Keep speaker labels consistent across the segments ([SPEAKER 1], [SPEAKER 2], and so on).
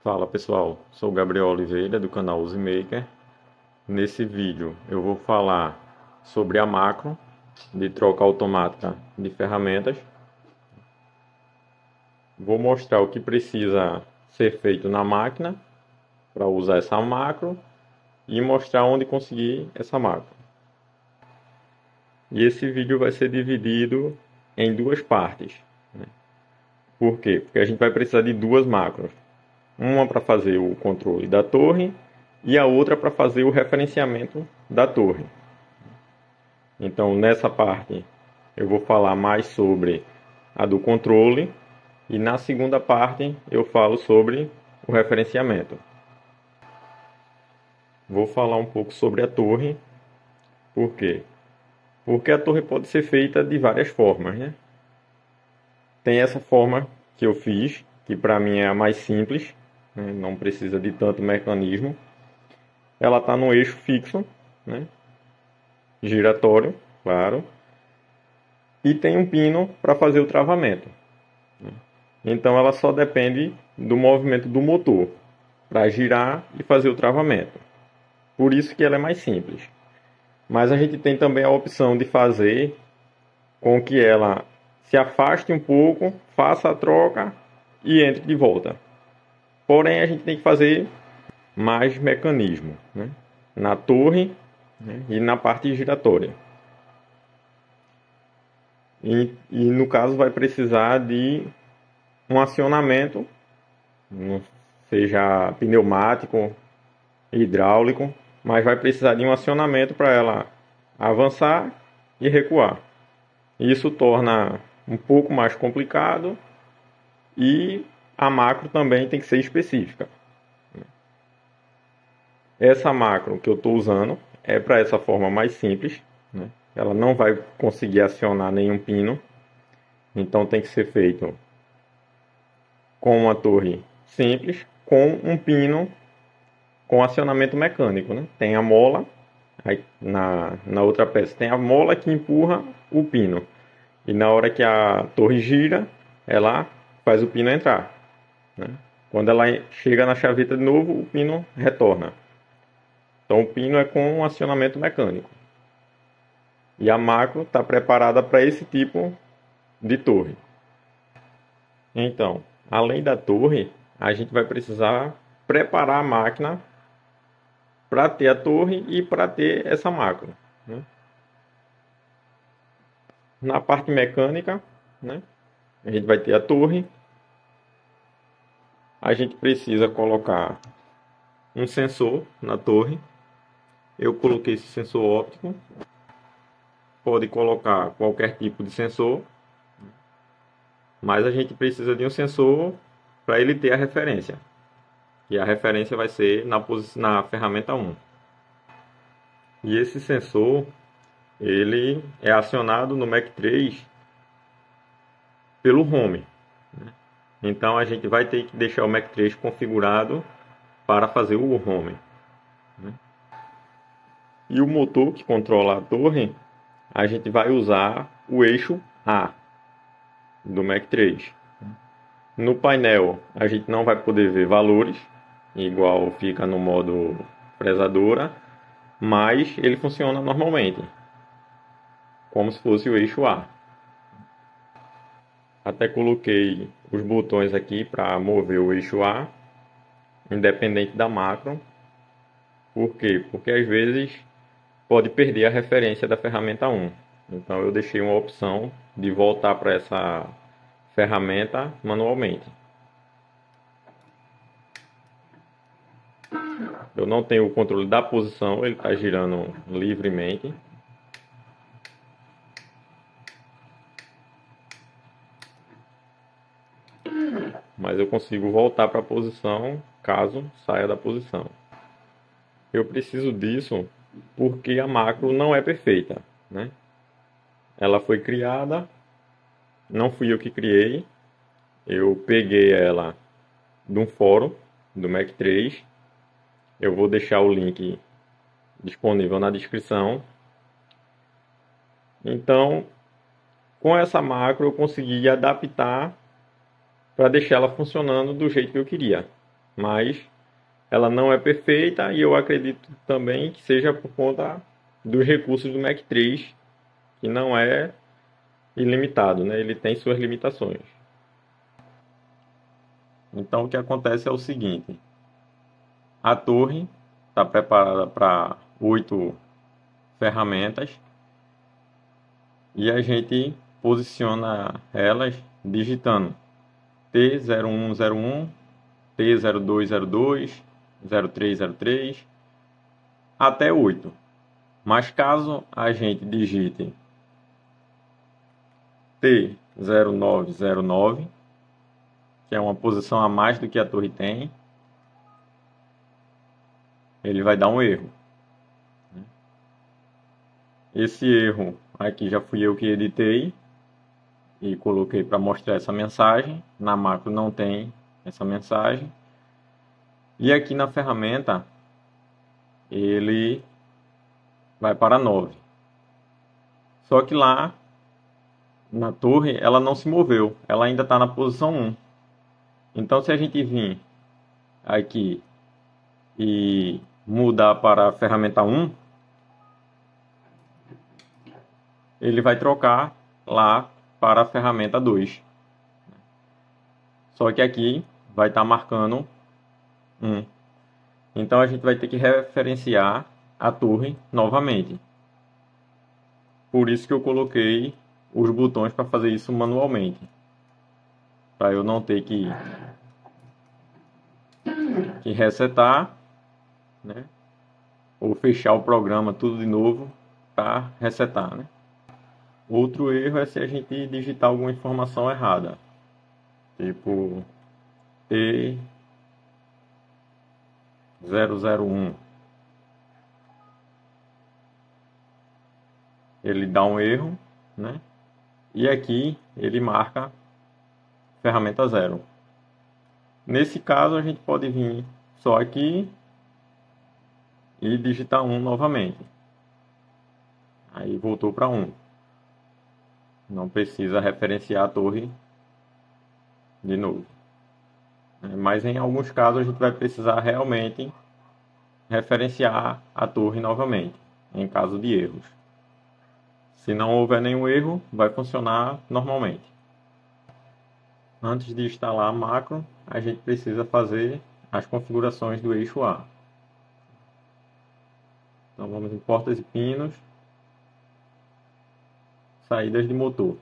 [SPEAKER 1] Fala pessoal, sou o Gabriel Oliveira do canal UziMaker. Nesse vídeo eu vou falar sobre a macro de troca automática de ferramentas. Vou mostrar o que precisa ser feito na máquina para usar essa macro e mostrar onde conseguir essa macro. E esse vídeo vai ser dividido em duas partes. Por quê? Porque a gente vai precisar de duas macros. Uma para fazer o controle da torre e a outra para fazer o referenciamento da torre. Então, nessa parte, eu vou falar mais sobre a do controle e na segunda parte eu falo sobre o referenciamento. Vou falar um pouco sobre a torre. Por quê? Porque a torre pode ser feita de várias formas, né? Tem essa forma que eu fiz, que para mim é a mais simples, né? Não precisa de tanto mecanismo. Ela está no eixo fixo, né? Giratório, claro, e tem um pino para fazer o travamento. Então ela só depende do movimento do motor para girar e fazer o travamento. Por isso que ela é mais simples. Mas a gente tem também a opção de fazer com que ela se afaste um pouco, faça a troca e entre de volta. Porém, a gente tem que fazer mais mecanismo, né? Na torre, né? E na parte giratória. E no caso vai precisar de um acionamento, seja pneumático, hidráulico, mas vai precisar de um acionamento para ela avançar e recuar. Isso torna um pouco mais complicado e a macro também tem que ser específica. Essa macro que eu estou usando é para essa forma mais simples, né? Ela não vai conseguir acionar nenhum pino, então tem que ser feito com uma torre simples, com um pino com acionamento mecânico, né? Tem a mola, aí na outra peça tem a mola que empurra o pino. E na hora que a torre gira, ela faz o pino entrar, né? Quando ela chega na chaveta de novo, o pino retorna. Então o pino é com um acionamento mecânico. E a macro está preparada para esse tipo de torre. Então, além da torre, a gente vai precisar preparar a máquina para ter a torre e para ter essa macro, né? Na parte mecânica, né, a gente vai ter a torre. A gente precisa colocar um sensor na torre. Eu coloquei esse sensor óptico. Pode colocar qualquer tipo de sensor, mas a gente precisa de um sensor para ele ter a referência. E a referência vai ser na ferramenta 1. E esse sensor, ele é acionado no Mac 3 pelo Home. Então a gente vai ter que deixar o Mac 3 configurado para fazer o Home. E o motor que controla a torre, a gente vai usar o eixo A do Mac 3. No painel a gente não vai poder ver valores, igual fica no modo fresadora, mas ele funciona normalmente, como se fosse o eixo A. Até coloquei os botões aqui para mover o eixo A, independente da macro. Por quê? Porque às vezes pode perder a referência da ferramenta 1. Então eu deixei uma opção de voltar para essa ferramenta manualmente. Eu não tenho o controle da posição, ele está girando livremente. Mas eu consigo voltar para a posição caso saia da posição. Eu preciso disso porque a macro não é perfeita, né? Ela foi criada, não fui eu que criei. Eu peguei ela de um fórum do Mac 3. Eu vou deixar o link disponível na descrição. Então, com essa macro eu consegui adaptar para deixar ela funcionando do jeito que eu queria. mas ela não é perfeita e eu acredito também que seja por conta dos recursos do Mac 3, que não é ilimitado, né? Ele tem suas limitações. Então o que acontece é o seguinte: a torre está preparada para 8 ferramentas e a gente posiciona elas digitando T0101, T0202, 0303 até 8. Mas caso a gente digite T0909, que é uma posição a mais do que a torre tem, ele vai dar um erro. Esse erro aqui já fui eu que editei e coloquei para mostrar essa mensagem. Na macro não tem essa mensagem. E aqui na ferramenta ele vai para 9. Só que lá na torre ela não se moveu, ela ainda está na posição 1. Então se a gente vir aqui e mudar para a ferramenta 1, ele vai trocar lá para a ferramenta 2. Só que aqui vai estar marcando 1. Então a gente vai ter que referenciar a torre novamente. Por isso que eu coloquei os botões para fazer isso manualmente. Para eu não ter que resetar, né? Ou fechar o programa tudo de novo para resetar, né? Outro erro é se a gente digitar alguma informação errada. Tipo T001. Ele dá um erro, né? E aqui ele marca ferramenta 0. Nesse caso a gente pode vir só aqui e digitar 1 novamente. Aí voltou para 1. Não precisa referenciar a torre de novo. Mas em alguns casos a gente vai precisar realmente referenciar a torre novamente, em caso de erros. Se não houver nenhum erro, vai funcionar normalmente. Antes de instalar a macro, a gente precisa fazer as configurações do eixo A. Então vamos em portas e pinos, saídas de motor.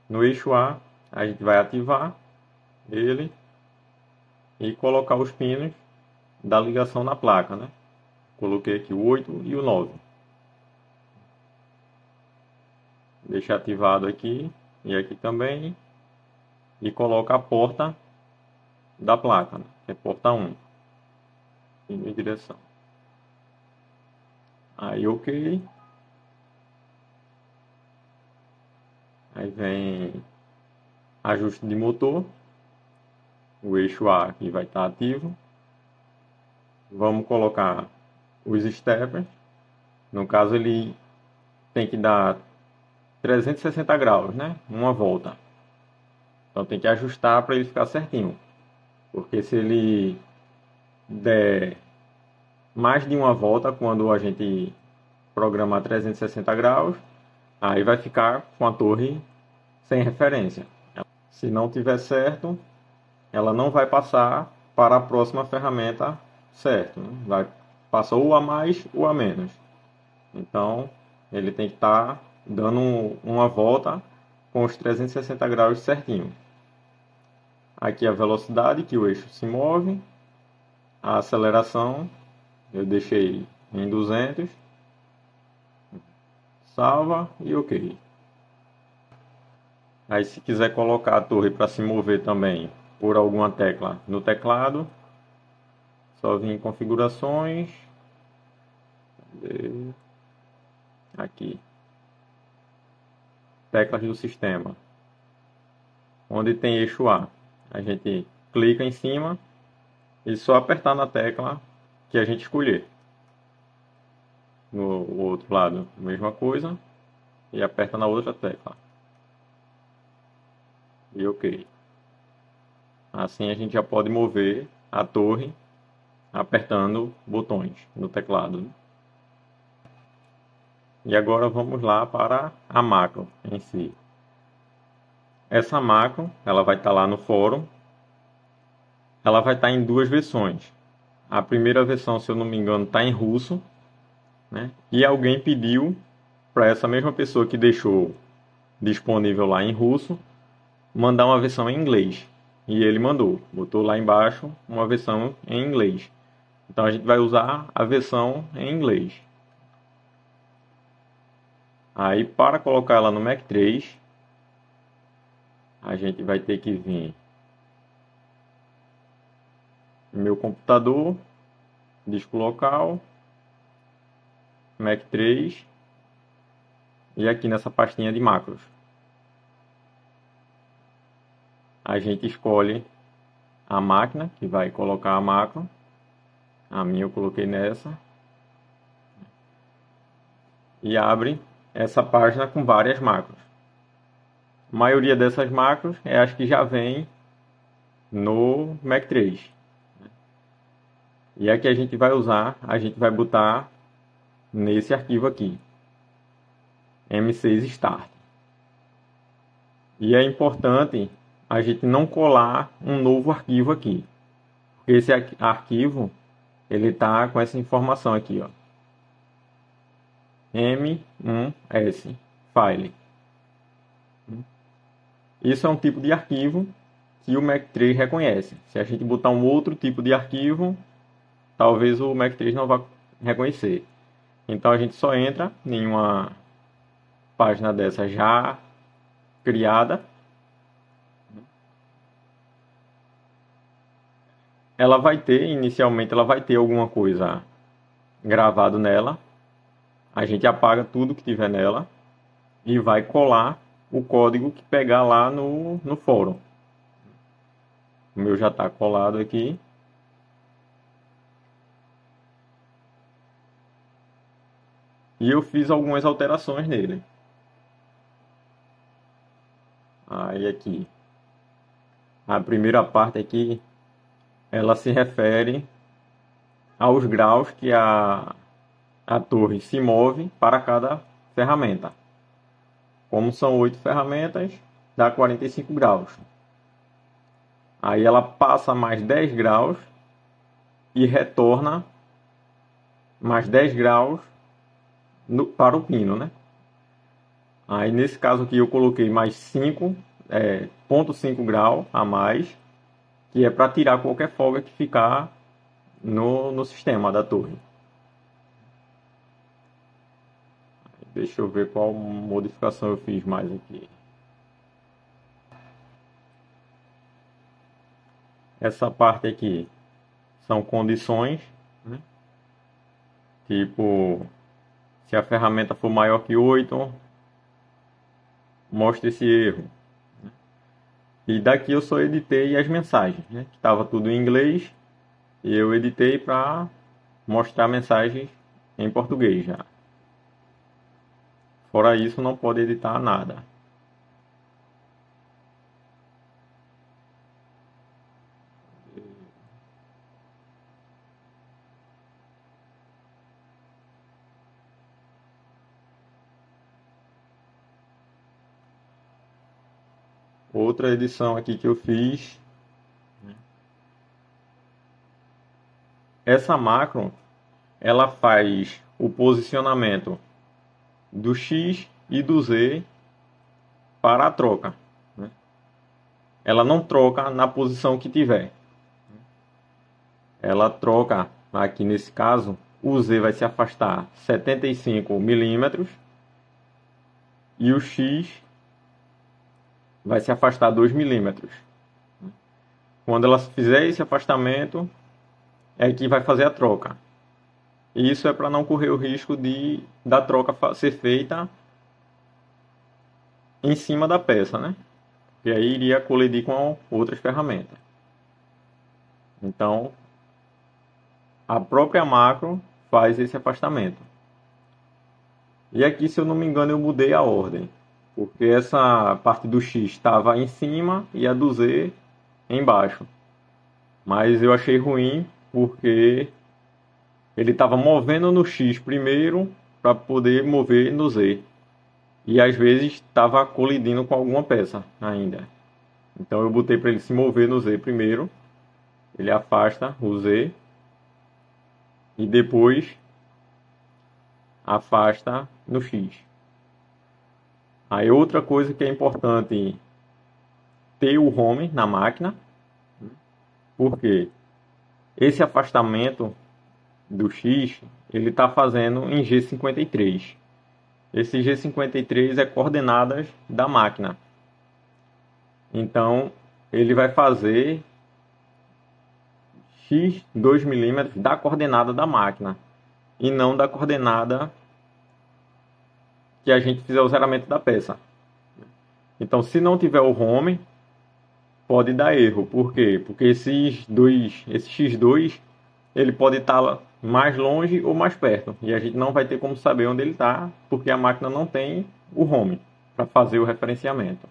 [SPEAKER 1] No eixo A, a gente vai ativar ele e colocar os pinos da ligação na placa, né? Coloquei aqui o 8 e o 9. Deixa ativado aqui e aqui também. E coloca a porta da placa, né? Que é porta 1. Em direção. Aí ok. Aí vem ajuste de motor. O eixo A aqui vai estar ativo. Vamos colocar os steppers. No caso ele tem que dar 360 graus, né? Uma volta. Então tem que ajustar para ele ficar certinho. Porque se ele der mais de uma volta quando a gente programar 360 graus, aí vai ficar com a torre sem referência. Se não tiver certo, ela não vai passar para a próxima ferramenta certo, né? Vai passar ou a mais ou a menos. Então ele tem que estar dando uma volta com os 360 graus certinho. Aqui a velocidade que o eixo se move, a aceleração eu deixei em 200, salva e ok. Aí se quiser colocar a torre para se mover também por alguma tecla no teclado, só vir em configurações, aqui, teclas do sistema, onde tem eixo A, a gente clica em cima e só apertar na tecla que a gente escolher. No outro lado, mesma coisa, e aperta na outra tecla. E ok. Assim a gente já pode mover a torre apertando botões no teclado. E agora vamos lá para a macro em si. Essa macro, ela vai estar lá no fórum. Ela vai estar em duas versões. A primeira versão, se eu não me engano, está em russo, né? E alguém pediu para essa mesma pessoa que deixou disponível lá em russo mandar uma versão em inglês. E ele mandou, botou lá embaixo uma versão em inglês. Então a gente vai usar a versão em inglês. Aí para colocar ela no Mac 3, a gente vai ter que vir no meu computador, disco local, Mac 3 e aqui nessa pastinha de macros. A gente escolhe a máquina que vai colocar a macro. A minha eu coloquei nessa. E abre essa página com várias macros. A maioria dessas macros é as que já vem no Mac 3. E a que a gente vai usar, a gente vai botar nesse arquivo aqui. M6 Start. E é importante a gente não colar um novo arquivo aqui. Porque esse arquivo, ele está com essa informação aqui, ó. M1S File. Isso é um tipo de arquivo que o Mac 3 reconhece. Se a gente botar um outro tipo de arquivo, talvez o Mac 3 não vá reconhecer. Então a gente só entra em uma página dessa já criada. Ela vai ter, inicialmente, ela vai ter alguma coisa gravado nela. A gente apaga tudo que tiver nela e vai colar o código que pegar lá no fórum. O meu já está colado aqui. E eu fiz algumas alterações nele. Aí aqui, a primeira parte aqui, ela se refere aos graus que a torre se move para cada ferramenta. Como são 8 ferramentas, dá 45 graus. Aí ela passa mais 10 graus e retorna mais 10 graus para o pino, né? Aí nesse caso aqui eu coloquei mais 0,5 grau a mais, que é para tirar qualquer folga que ficar no sistema da torre. Deixa eu ver qual modificação eu fiz mais aqui. Essa parte aqui são condições, né? Tipo, se a ferramenta for maior que 8, mostra esse erro. E daqui eu só editei as mensagens, né? Que estava tudo em inglês e eu editei para mostrar mensagens em português já. Fora isso, não pode editar nada. Outra edição aqui que eu fiz. Essa macro, ela faz o posicionamento do X e do Z para a troca, né? Ela não troca na posição que tiver. Ela troca, aqui nesse caso, o Z vai se afastar 75 milímetros e o X vai se afastar 2 milímetros. Quando ela fizer esse afastamento, é que vai fazer a troca. E isso é para não correr o risco da troca ser feita em cima da peça, né? Porque aí iria colidir com outras ferramentas. Então, a própria macro faz esse afastamento. E aqui, se eu não me engano, eu mudei a ordem. Porque essa parte do X estava em cima e a do Z embaixo. Mas eu achei ruim porque ele estava movendo no X primeiro para poder mover no Z. E às vezes estava colidindo com alguma peça ainda. Então eu botei para ele se mover no Z primeiro. Ele afasta o Z. E depois afasta no X. Aí outra coisa que é importante ter o home na máquina. Porque esse afastamento do X ele está fazendo em G53. Esse G53 é coordenadas da máquina. Então ele vai fazer x 2 milímetros da coordenada da máquina e não da coordenada que a gente fizer o zeramento da peça. Então, se não tiver o home, pode dar erro. Por quê? Porque esse x2 ele pode estar mais longe ou mais perto e a gente não vai ter como saber onde ele está, porque a máquina não tem o home para fazer o referenciamento.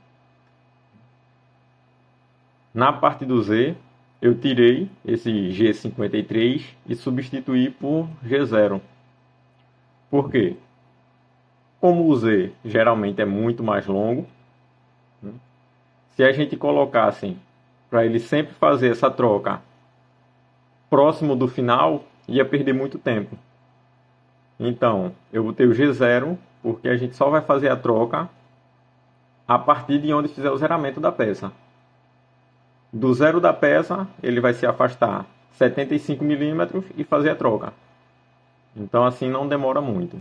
[SPEAKER 1] Na parte do Z, eu tirei esse G53 e substituí por G0. Por quê? Como o Z geralmente é muito mais longo, se a gente colocasse para ele sempre fazer essa troca próximo do final, ia perder muito tempo. Então, eu botei o G0 porque a gente só vai fazer a troca a partir de onde fizer o zeramento da peça. Do zero da peça, ele vai se afastar 75 milímetros e fazer a troca. Então assim não demora muito.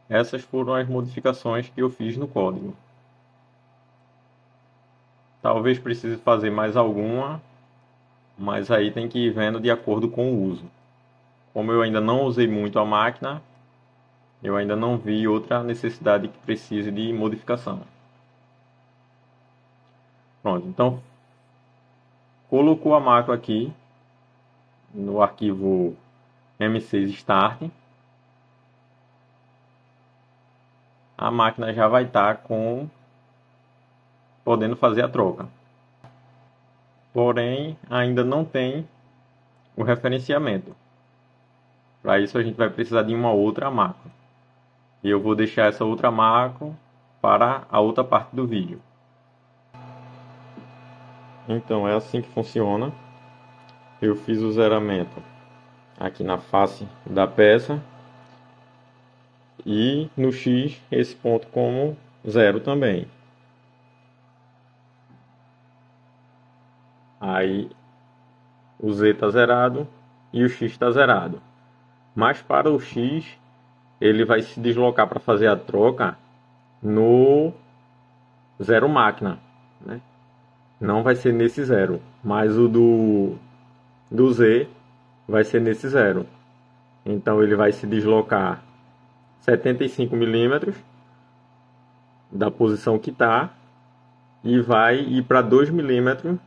[SPEAKER 1] Essas foram as modificações que eu fiz no código. Talvez precise fazer mais alguma, mas aí tem que ir vendo de acordo com o uso. Como eu ainda não usei muito a máquina, eu ainda não vi outra necessidade que precise de modificação. Pronto, então colocou a macro aqui no arquivo M6 Start. A máquina já vai estar podendo fazer a troca. Porém, ainda não tem o referenciamento. Para isso a gente vai precisar de uma outra macro. E eu vou deixar essa outra macro para a outra parte do vídeo. Então é assim que funciona. Eu fiz o zeramento aqui na face da peça. E no X esse ponto como 0 também. Aí o Z está zerado e o X está zerado. Mas para o X ele vai se deslocar para fazer a troca no zero máquina, né? Não vai ser nesse zero, mas o do Z vai ser nesse zero. Então ele vai se deslocar 75 milímetros da posição que está e vai ir para 2 milímetros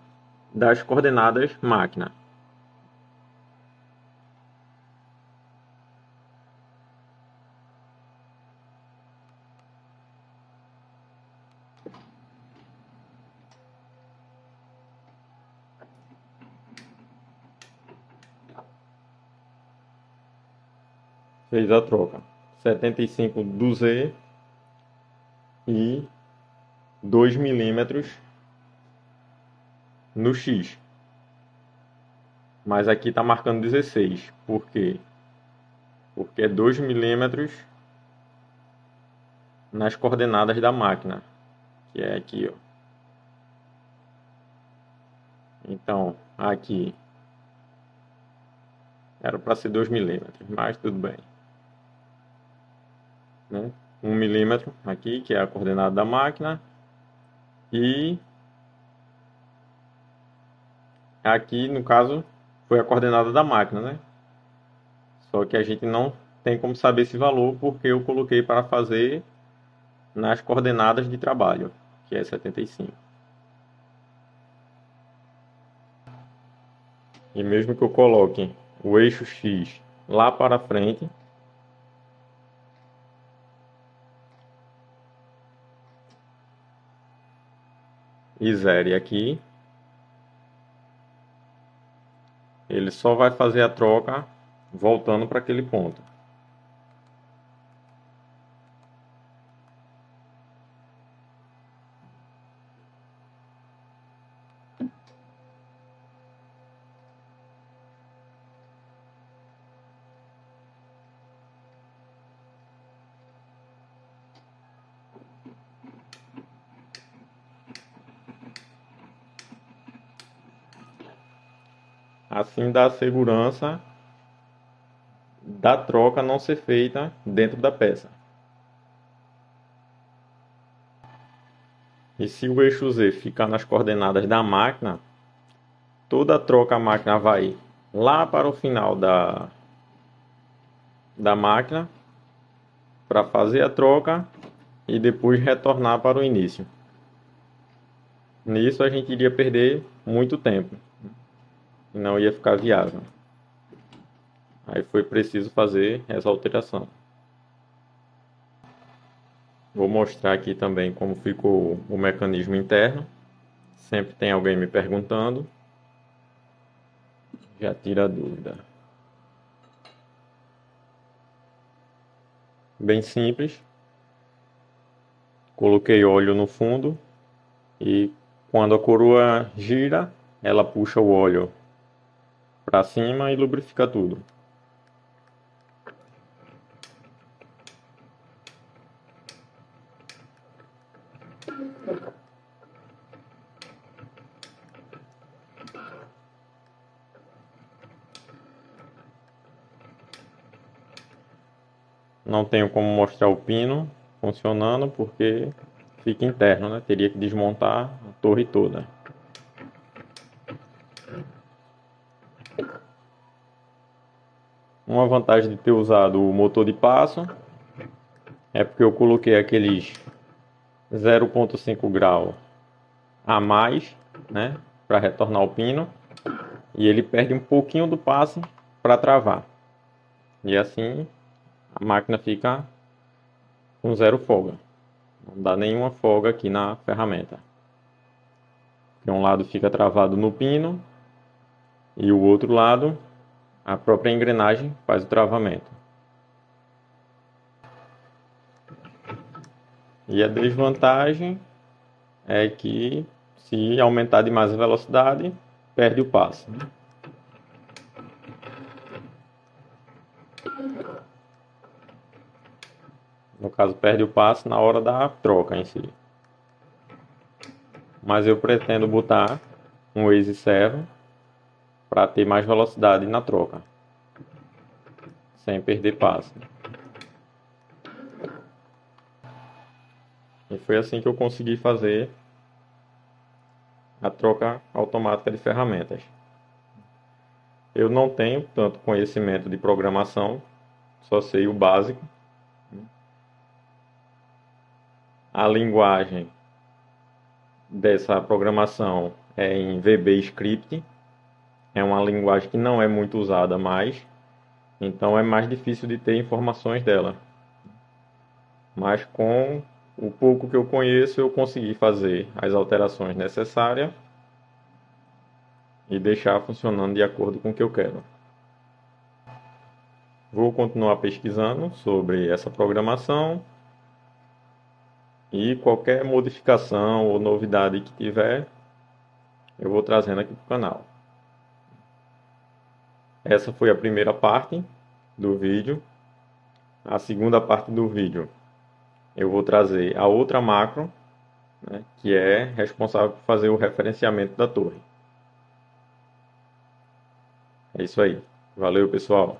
[SPEAKER 1] das coordenadas máquina. Fez a troca. 75 do Z e 2 milímetros no X. Mas aqui está marcando 16. Por quê? Porque é 2 milímetros nas coordenadas da máquina, que é aqui, ó. Então, aqui era para ser 2 milímetros, mas tudo bem. Né? 1 milímetro aqui, que é a coordenada da máquina, e aqui, no caso, foi a coordenada da máquina, né? Só que a gente não tem como saber esse valor porque eu coloquei para fazer nas coordenadas de trabalho, que é 75. E mesmo que eu coloque o eixo X lá para frente, e zere aqui, ele só vai fazer a troca voltando para aquele ponto. Assim dá a segurança da troca não ser feita dentro da peça. E se o eixo Z ficar nas coordenadas da máquina, toda a troca a máquina vai lá para o final da máquina para fazer a troca e depois retornar para o início. Nisso a gente iria perder muito tempo e não ia ficar viável. Aí foi preciso fazer essa alteração. Vou mostrar aqui também como ficou o mecanismo interno. Sempre tem alguém me perguntando. Já tira a dúvida. Bem simples. Coloquei óleo no fundo e quando a coroa gira, ela puxa o óleo para cima e lubrifica tudo. Não tenho como mostrar o pino funcionando porque fica interno, né? Teria que desmontar a torre toda. Uma vantagem de ter usado o motor de passo é porque eu coloquei aqueles 0,5 grau a mais, né, para retornar o pino, e ele perde um pouquinho do passe para travar. E assim a máquina fica com zero folga. Não dá nenhuma folga aqui na ferramenta. Porque um lado fica travado no pino e o outro lado a própria engrenagem faz o travamento. E a desvantagem é que se aumentar demais a velocidade, perde o passe. No caso, perde o passe na hora da troca em si. Mas eu pretendo botar um Waze Servo para ter mais velocidade na troca, sem perder passe. E foi assim que eu consegui fazer a troca automática de ferramentas. Eu não tenho tanto conhecimento de programação, só sei o básico. A linguagem dessa programação é em VB Script. É uma linguagem que não é muito usada mais, então é mais difícil de ter informações dela. Mas com o pouco que eu conheço, eu consegui fazer as alterações necessárias e deixar funcionando de acordo com o que eu quero. Vou continuar pesquisando sobre essa programação e qualquer modificação ou novidade que tiver, eu vou trazendo aqui para o canal. Essa foi a primeira parte do vídeo. A segunda parte do vídeo eu vou trazer a outra macro, né, que é responsável por fazer o referenciamento da torre. É isso aí. Valeu, pessoal.